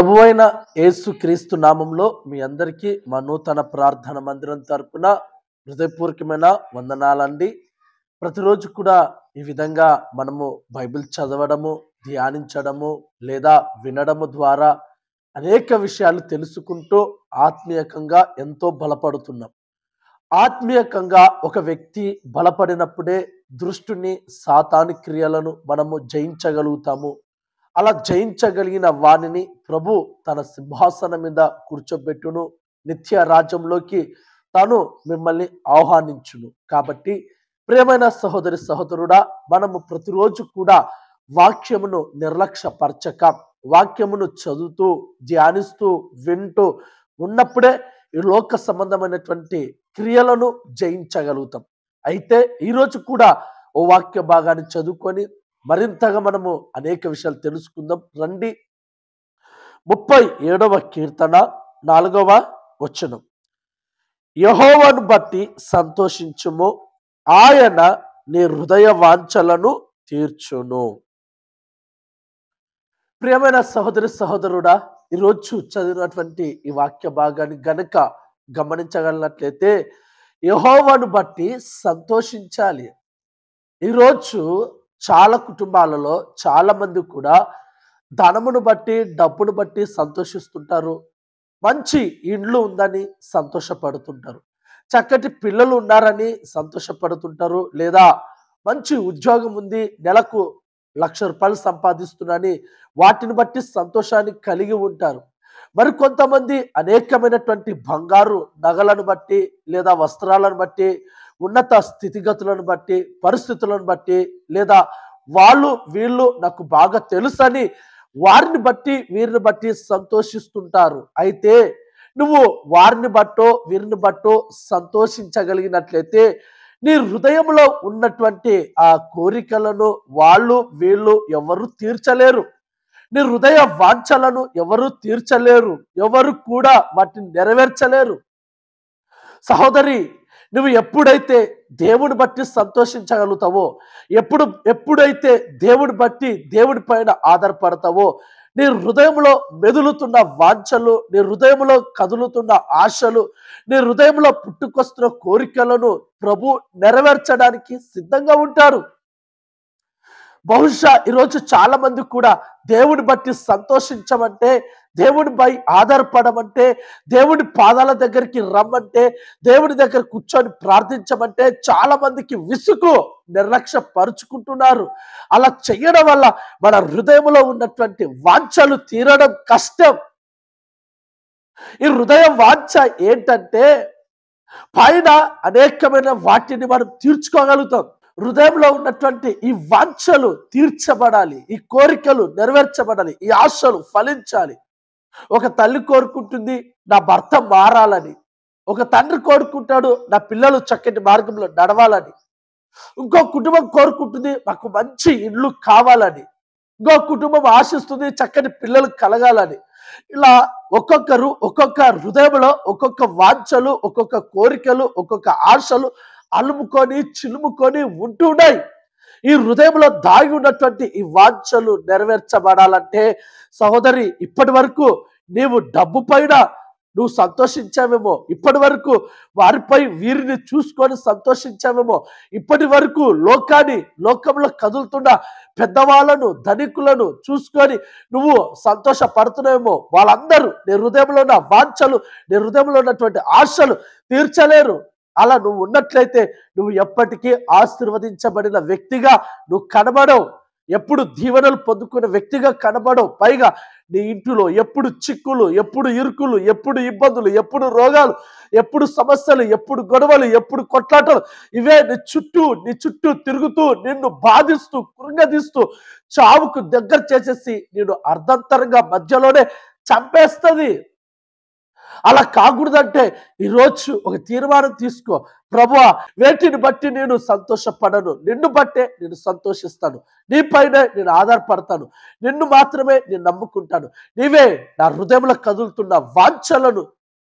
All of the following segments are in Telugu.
ప్రభువైన యేసుక్రీస్తు నామంలో మీ అందరికీ మా నూతన ప్రార్థన మందిరం తరపున హృదయపూర్వకమైన వందనాలండి. ప్రతిరోజు కూడా ఈ విధంగా మనము బైబిల్ చదవడము, ధ్యానించడము లేదా వినడము ద్వారా అనేక విషయాలు తెలుసుకుంటూ ఆత్మీయంగా ఎంతో బలపడుతున్నాం. ఆత్మీయంగా ఒక వ్యక్తి బలపడినప్పుడే దృష్టిని సాతాను క్రియలను మనము జయించగలుగుతాము. అలా జయించగలిగిన వానిని ప్రభు తన సింహాసనం మీద కూర్చోబెట్టును, నిత్య రాజ్యంలోకి తాను మిమ్మల్ని ఆహ్వానించును. కాబట్టి ప్రియమైన సహోదరి సహోదరుడా, మనము ప్రతిరోజు కూడా వాక్యమును నిర్లక్ష్యపరచక వాక్యమును చదువుతూ ధ్యానిస్తూ వింటూ ఉన్నప్పుడే ఈ లోక సంబంధమైనటువంటి క్రియలను జయించగలుగుతాం. అయితే ఈరోజు కూడా ఓ వాక్య భాగాన్ని చదువుకొని మరింతగా మనము అనేక విషయాలు తెలుసుకుందాం. రండి. 37వ కీర్తన 4వ వచనం. యెహోవాను బట్టి సంతోషించుము, ఆయన నీ హృదయ వాంఛలను తీర్చును. ప్రియమైన సహోదరి సహోదరుడా, ఈరోజు చదివినటువంటి ఈ వాక్య భాగాన్ని గనక గమనించగలిగినట్లయితే యెహోవాను బట్టి సంతోషించాలి. ఈరోజు చాలా కుటుంబాలలో చాలా మంది కూడా ధనమును బట్టి డబ్బును బట్టి సంతోషిస్తుంటారు. మంచి ఇండ్లు ఉందని సంతోషపడుతుంటారు, చక్కటి పిల్లలు ఉన్నారని సంతోషపడుతుంటారు, లేదా మంచి ఉద్యోగం ఉంది, నెలకు ₹1,00,000 సంపాదిస్తున్నారని వాటిని బట్టి సంతోషాన్ని కలిగి ఉంటారు. మరి కొంతమంది అనేకమైనటువంటి బంగారు నగలను బట్టి లేదా వస్త్రాలను బట్టి ఉన్నత స్థితిగతులను బట్టి పరిస్థితులను బట్టి లేదా వాళ్ళు వీళ్ళు నాకు బాగా తెలుసని వారిని బట్టి వీరిని బట్టి సంతోషిస్తుంటారు. అయితే నువ్వు వారిని బట్టో వీరిని బట్టో సంతోషించగలిగినట్లయితే నీ హృదయంలో ఉన్నటువంటి ఆ కోరికలను వాళ్ళు వీళ్ళు ఎవరు తీర్చలేరు. నీ హృదయ వాంఛలను ఎవరు తీర్చలేరు, ఎవరు కూడా వాటిని నెరవేర్చలేరు. సహోదరి, నువ్వు ఎప్పుడైతే దేవుని బట్టి సంతోషించగలుగుతావో, ఎప్పుడైతే దేవుని బట్టి దేవుడి పైన ఆధారపడతావో, నీ హృదయంలో మెదులుతున్న వాంఛలు, నీ హృదయంలో కదులుతున్న ఆశలు, నీ హృదయంలో పుట్టుకొస్తున్న కోరికలను ప్రభు నెరవేర్చడానికి సిద్ధంగా ఉంటారు. బహుశా ఈరోజు చాలా మంది కూడా దేవుని బట్టి సంతోషించమంటే, దేవునిపై ఆధారపడమంటే, దేవుని పాదాల దగ్గరికి రమ్మంటే, దేవుని దగ్గర కూర్చొని ప్రార్థించమంటే చాలా మందికి విసుగు, నిర్లక్ష్య పరుచుకుంటున్నారు. అలా చేయడం వల్ల మన హృదయంలో ఉన్నటువంటి వాంఛలు తీరడం కష్టం. ఈ హృదయ వాంఛ ఏంటంటే, పైన అనేకమైన వాటిని మనం తీర్చుకోగలుగుతాం. హృదయంలో ఉన్నటువంటి ఈ వాంఛలు తీర్చబడాలి, ఈ కోరికలు నెరవేర్చబడాలి, ఈ ఆశలు ఫలించాలి. ఒక తల్లి కోరుకుంటుంది నా భర్త మారాలని, ఒక తండ్రి కోరుకుంటాడు నా పిల్లలు చక్కటి మార్గంలో నడవాలని, ఇంకో కుటుంబం కోరుకుంటుంది నాకు మంచి ఇల్లు కావాలని, ఇంకో కుటుంబం ఆశిస్తుంది చక్కటి పిల్లలు కలగాలని. ఇలా ఒక్కొక్కరు ఒక్కొక్క హృదయంలో ఒక్కొక్క వాంఛలు, ఒక్కొక్క కోరికలు, ఒక్కొక్క ఆశలు అలుముకొని చిలుముకొని ఉంటున్నాయి. ఈ హృదయంలో దాగి ఉన్నటువంటి ఈ వాంఛలు నెరవేర్చబడాలంటే సహోదరి, ఇప్పటి వరకు నీవు డబ్బు పైన నువ్వు సంతోషించావేమో, ఇప్పటి వరకు వారిపై వీరిని చూసుకొని సంతోషించావేమో, ఇప్పటి వరకు లోకంలో కదులుతున్న పెద్దవాళ్ళను ధనికులను చూసుకొని నువ్వు సంతోషపడుతున్నావేమో. వాళ్ళందరూ నీ హృదయంలో ఉన్న వాంఛలు, నీ హృదయంలో ఉన్నటువంటి ఆశలు తీర్చలేరు. అలా నువ్వు ఉన్నట్లయితే నువ్వు ఎప్పటికీ ఆశీర్వదించబడిన వ్యక్తిగా నువ్వు కనబడవు, ఎప్పుడు దీవెనలు పొందుకున్న వ్యక్తిగా కనబడవు. పైగా నీ ఇంటిలో ఎప్పుడు చిక్కులు, ఎప్పుడు ఇరుకులు, ఎప్పుడు ఇబ్బందులు, ఎప్పుడు రోగాలు, ఎప్పుడు సమస్యలు, ఎప్పుడు గొడవలు, ఎప్పుడు కొట్లాటలు, ఇవే నీ చుట్టూ తిరుగుతూ నిన్ను బాధిస్తూ కృంగదీస్తూ చావుకు దగ్గర చేసేసి నేను అర్ధంతరంగా మధ్యలోనే చంపేస్తుంది. అలా కాకూడదంటే ఈరోజు ఒక తీర్మానం తీసుకో. ప్రభువా, వేటిని బట్టి నేను సంతోషపడను, నిన్ను బట్టే నేను సంతోషిస్తాను, నీపైనే నేను ఆధారపడతాను, నిన్ను మాత్రమే నేను నమ్ముకుంటాను. నీవే నా హృదయంలో కదులుతున్న వాంఛలను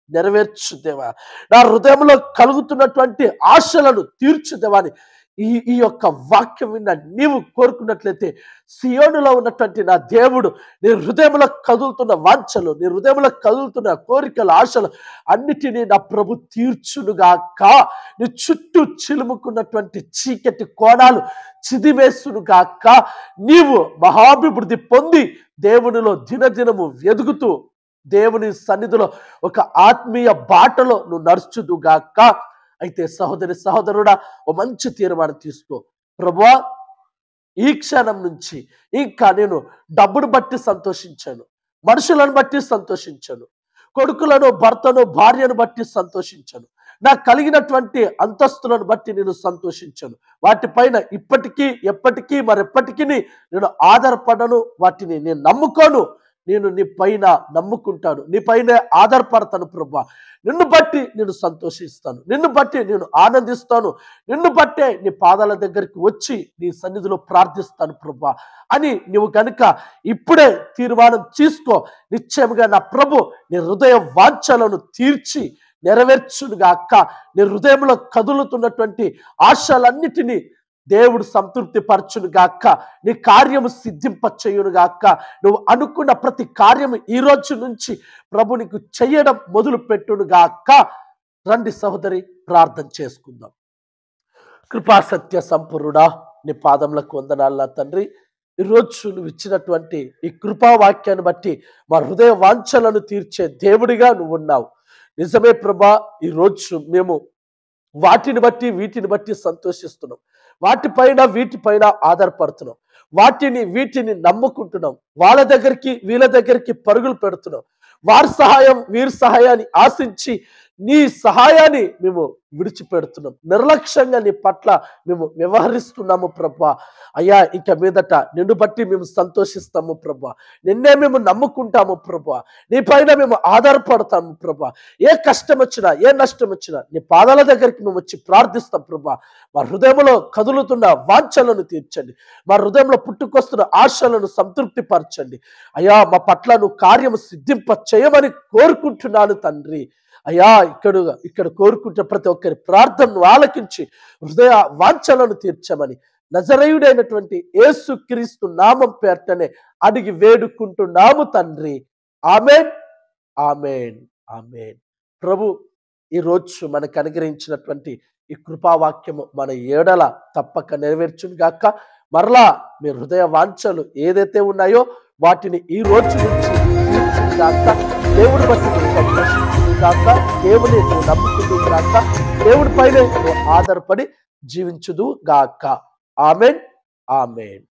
నెరవేర్చుదేవా, నా హృదయంలో కలుగుతున్నటువంటి ఆశలను తీర్చుదేవా అని ఈ యొక్క వాక్యం విన్న నీవు కోరుకున్నట్లయితే సియోనులో ఉన్నటువంటి నా దేవుడు నీ హృదయంలో కదులుతున్న వాంఛలు, నీ హృదయంలో కదులుతున్న కోరికలు, ఆశలు అన్నిటినీ నా ప్రభు తీర్చునుగాక. నీ చుట్టూ చిలుముకున్నటువంటి చీకటి కోణాలు చిదివేసునుగాక. నీవు మహాభివృద్ధి పొంది దేవునిలో దినదినము ఎదుగుతూ దేవుని సన్నిధిలో ఒక ఆత్మీయ బాటలో నువ్వు నడుచుదుగాక. అయితే సహోదరి సహోదరుడా, ఓ మంచి తీర్మానం తీసుకో. ప్రభువా, ఈ క్షణం నుంచి ఇంకా నేను డబ్బును బట్టి సంతోషించాను, మనుషులను బట్టి సంతోషించాను, కొడుకులను, భర్తను, భార్యను బట్టి సంతోషించాను, నాకు కలిగినటువంటి అంతస్తులను బట్టి నేను సంతోషించాను. వాటిపైన ఇప్పటికీ ఎప్పటికీ మరెప్పటికీ నేను ఆధారపడను, వాటిని నేను నమ్ముకోను. నేను నీ పైన నమ్ముకుంటాను, నీ పైన ఆధారపడతాను ప్రభువా. నిన్ను బట్టి నేను సంతోషిస్తాను, నిన్ను బట్టి నేను ఆనందిస్తాను, నిన్ను బట్టే నీ పాదాల దగ్గరికి వచ్చి నీ సన్నిధిలో ప్రార్థిస్తాను ప్రభువా అని నువ్వు కనుక ఇప్పుడే తీర్మానం తీసుకో. నిశ్చయంగా నా ప్రభు నీ హృదయ వాంఛలను తీర్చి నెరవేర్చునుగాక. నీ హృదయంలో కదులుతున్నటువంటి ఆశలన్నిటినీ దేవుడు సంతృప్తి పరచునుగాక. నీ కార్యము సిద్ధింపచేయునుగాక. నువ్వు అనుకున్న ప్రతి కార్యము ఈ రోజు నుంచి ప్రభు నీకు చేయడం మొదలు పెట్టునుగాక. రండి సహోదరి, ప్రార్థన చేసుకుందాం. కృపా సత్య సంపూర్ణుడా, నీ పాదములకు వందనాలు తండ్రి. ఈరోజు నువ్వు ఇచ్చినటువంటి ఈ కృపా వాక్యాన్ని బట్టి మా హృదయ వాంఛలను తీర్చే దేవుడిగా నువ్వు ఉన్నావు. నిజమే ప్రభా, ఈరోజు మేము వాటిని బట్టి వీటిని బట్టి సంతోషిస్తున్నాం, వాటిపైన వీటిపైన ఆధారపడుతున్నాం, వీటిని నమ్ముకుంటున్నాం, వాళ్ళ దగ్గరికి వీళ్ళ దగ్గరికి పరుగులు పెడుతున్నాం. వారి సహాయం వీరి సహాయాన్ని ఆశించి నీ సహాయాన్ని మేము విడిచిపెడుతున్నాం. నిర్లక్ష్యంగా నీ పట్ల మేము వ్యవహరిస్తున్నాము ప్రభా. అయ్యా, ఇక మీదట నిన్ను బట్టి మేము సంతోషిస్తాము ప్రభా, నిన్నే మేము నమ్ముకుంటాము ప్రభా, నీ పైన మేము ఆధారపడతాము ప్రభా. ఏ కష్టం వచ్చినా ఏ నష్టం వచ్చినా నీ పాదాల దగ్గరికి మేము వచ్చి ప్రార్థిస్తాం ప్రభా. మా హృదయంలో కదులుతున్న వాంఛలను తీర్చండి, మా హృదయంలో పుట్టుకొస్తున్న ఆశలను సంతృప్తి పరచండి. అయ్యా, మా పట్ల నువ్వు కార్యము సిద్ధింప చేయమని కోరుకుంటున్నాను తండ్రి. అయ్యా, ఇక్కడ కోరుకుంటే ప్రతి ఒక్కరి ప్రార్థనను ఆలకించి హృదయ వాంఛలను తీర్చమని నజరేయుడైనటువంటి యేసుక్రీస్తు నామం పేర్టనే అడిగి వేడుకుంటున్నాము తండ్రి. ఆమేన్, ఆమేన్, ఆమేన్. ప్రభు ఈరోజు మనకు అనుగ్రహించినటువంటి ఈ కృపావాక్యము మన ఏడల తప్పక నెరవేర్చును గాక. మరలా మీ హృదయ వాంఛలు ఏదైతే ఉన్నాయో వాటిని ఈ రోజు నుంచి తీర్చుగాక. దేవుడి బట్టి సంతోషించును గాక, దేవుని నువ్వు నమ్ముకును గాక, దేవుడి పైన నువ్వు ఆధారపడి జీవించుదు గాక. ఆమేన్, ఆమేన్.